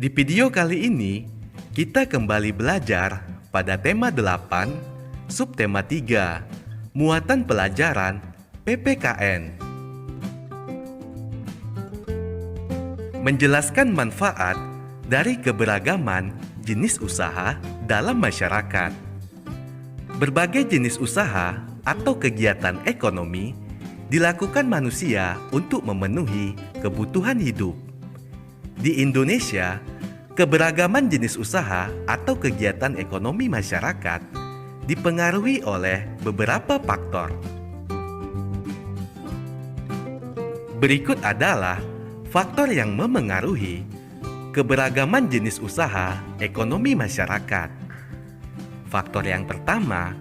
Di video kali ini, kita kembali belajar pada tema 8, subtema 3, muatan pelajaran PPKN. Menjelaskan manfaat dari keberagaman jenis usaha dalam masyarakat. Berbagai jenis usaha atau kegiatan ekonomi dilakukan manusia untuk memenuhi kebutuhan hidup. Di Indonesia, keberagaman jenis usaha atau kegiatan ekonomi masyarakat dipengaruhi oleh beberapa faktor. Berikut adalah faktor yang memengaruhi keberagaman jenis usaha ekonomi masyarakat. Faktor yang pertama,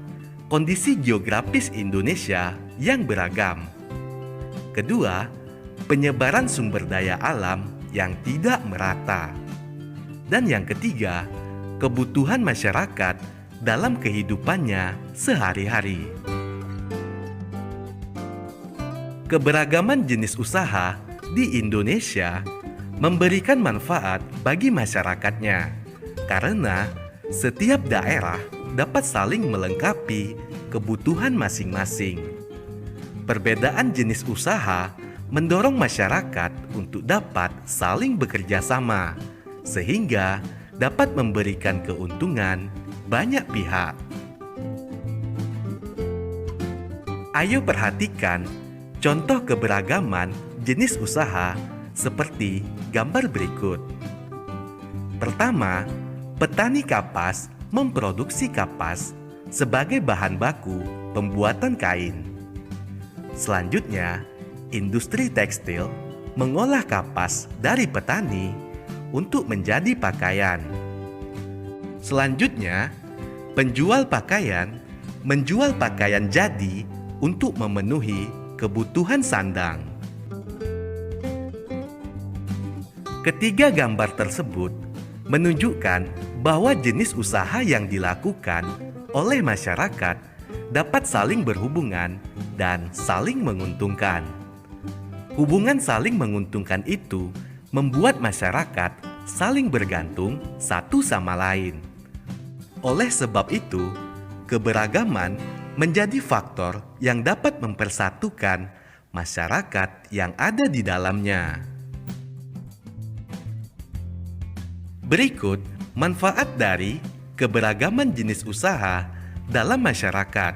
kondisi geografis Indonesia yang beragam. Kedua, penyebaran sumber daya alam yang tidak merata. Dan yang ketiga, kebutuhan masyarakat dalam kehidupannya sehari-hari. Keberagaman jenis usaha di Indonesia memberikan manfaat bagi masyarakatnya karena setiap daerah dapat saling melengkapi kebutuhan masing-masing. Perbedaan jenis usaha mendorong masyarakat untuk dapat saling bekerja sama, sehingga dapat memberikan keuntungan banyak pihak. Ayo perhatikan contoh keberagaman jenis usaha seperti gambar berikut. Pertama, petani kapas memproduksi kapas sebagai bahan baku pembuatan kain. Selanjutnya, industri tekstil mengolah kapas dari petani untuk menjadi pakaian. Selanjutnya, penjual pakaian menjual pakaian jadi untuk memenuhi kebutuhan sandang. Ketiga gambar tersebut menunjukkan bahwa jenis usaha yang dilakukan oleh masyarakat dapat saling berhubungan dan saling menguntungkan. Hubungan saling menguntungkan itu membuat masyarakat saling bergantung satu sama lain. Oleh sebab itu, keberagaman menjadi faktor yang dapat mempersatukan masyarakat yang ada di dalamnya. Berikut manfaat dari keberagaman jenis usaha dalam masyarakat.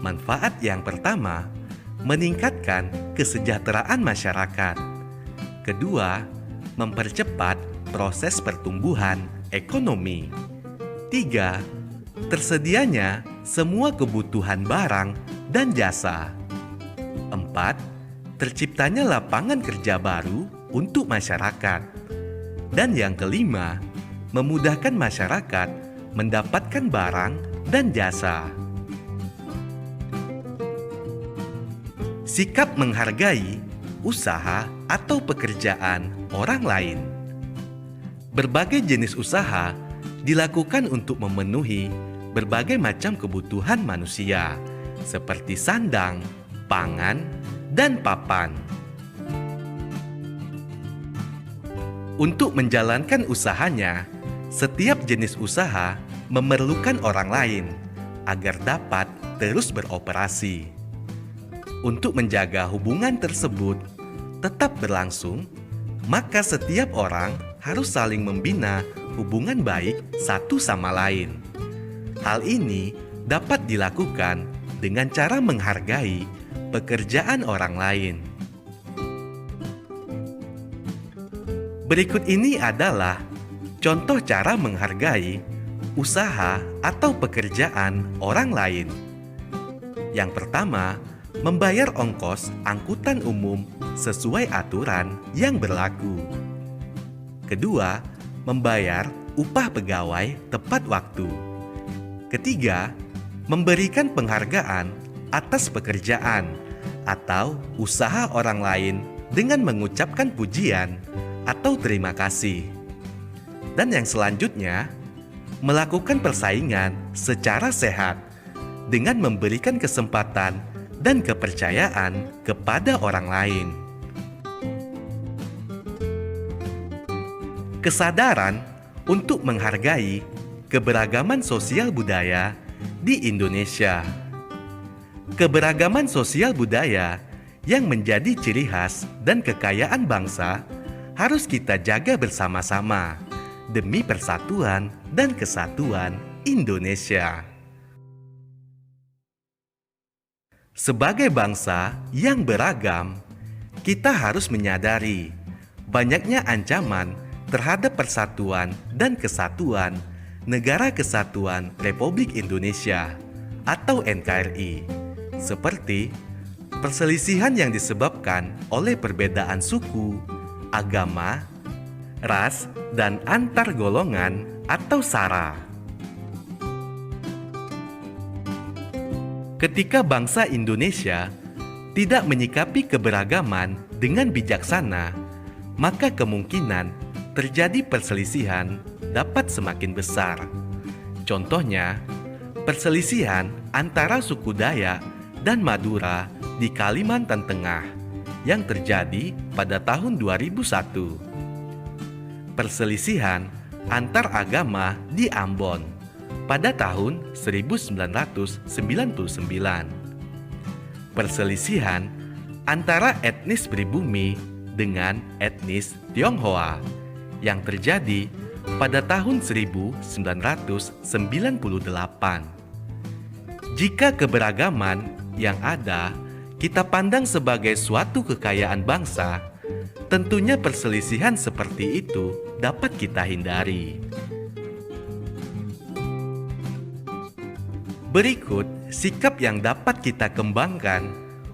Manfaat yang pertama, meningkatkan kesejahteraan masyarakat. Kedua, mempercepat proses pertumbuhan ekonomi. Tiga, tersedianya semua kebutuhan barang dan jasa. Empat, terciptanya lapangan kerja baru untuk masyarakat. Dan yang kelima, memudahkan masyarakat mendapatkan barang dan jasa. Sikap menghargai usaha atau pekerjaan orang lain. Berbagai jenis usaha dilakukan untuk memenuhi berbagai macam kebutuhan manusia, seperti sandang, pangan, dan papan. Untuk menjalankan usahanya, setiap jenis usaha memerlukan orang lain agar dapat terus beroperasi. Untuk menjaga hubungan tersebut tetap berlangsung, maka setiap orang harus saling membina hubungan baik satu sama lain. Hal ini dapat dilakukan dengan cara menghargai pekerjaan orang lain. Berikut ini adalah contoh cara menghargai usaha atau pekerjaan orang lain. Yang pertama, membayar ongkos angkutan umum sesuai aturan yang berlaku. Kedua, membayar upah pegawai tepat waktu. Ketiga, memberikan penghargaan atas pekerjaan atau usaha orang lain dengan mengucapkan pujian atau terima kasih. Dan yang selanjutnya, melakukan persaingan secara sehat dengan memberikan kesempatan dan kepercayaan kepada orang lain. Kesadaran untuk menghargai keberagaman sosial budaya di Indonesia. Keberagaman sosial budaya yang menjadi ciri khas dan kekayaan bangsa harus kita jaga bersama-sama demi persatuan dan kesatuan Indonesia. Sebagai bangsa yang beragam, kita harus menyadari banyaknya ancaman terhadap persatuan dan kesatuan Negara Kesatuan Republik Indonesia atau NKRI, seperti perselisihan yang disebabkan oleh perbedaan suku, agama, ras, dan antar golongan atau SARA. Ketika bangsa Indonesia tidak menyikapi keberagaman dengan bijaksana, maka kemungkinan terjadi perselisihan dapat semakin besar. Contohnya, perselisihan antara suku Dayak dan Madura di Kalimantan Tengah yang terjadi pada tahun 2001. Perselisihan antar agama di Ambon pada tahun 1999. Perselisihan antara etnis pribumi dengan etnis Tionghoa yang terjadi pada tahun 1998. Jika keberagaman yang ada kita pandang sebagai suatu kekayaan bangsa, tentunya perselisihan seperti itu dapat kita hindari. Berikut sikap yang dapat kita kembangkan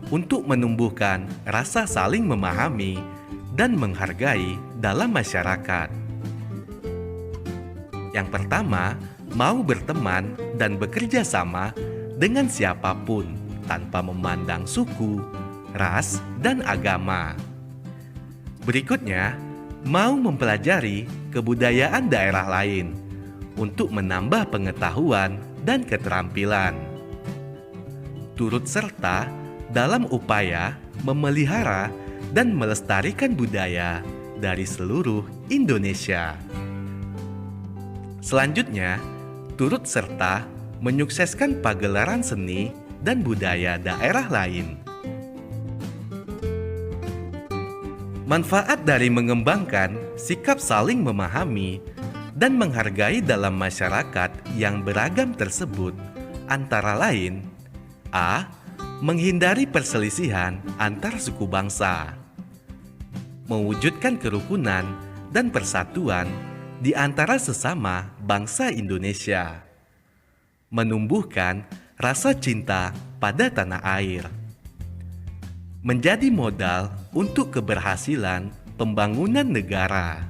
untuk menumbuhkan rasa saling memahami dan menghargai dalam masyarakat. Yang pertama, mau berteman dan bekerja sama dengan siapapun tanpa memandang suku, ras, dan agama. Berikutnya, mau mempelajari kebudayaan daerah lain untuk menambah pengetahuan dan keterampilan. Turut serta dalam upaya memelihara dan melestarikan budaya dari seluruh Indonesia. Selanjutnya, turut serta menyukseskan pagelaran seni dan budaya daerah lain. Manfaat dari mengembangkan sikap saling memahami dan menghargai dalam masyarakat yang beragam tersebut antara lain: A. Menghindari perselisihan antar suku bangsa, mewujudkan kerukunan dan persatuan di antara sesama bangsa Indonesia, menumbuhkan rasa cinta pada tanah air, menjadi modal untuk keberhasilan pembangunan negara.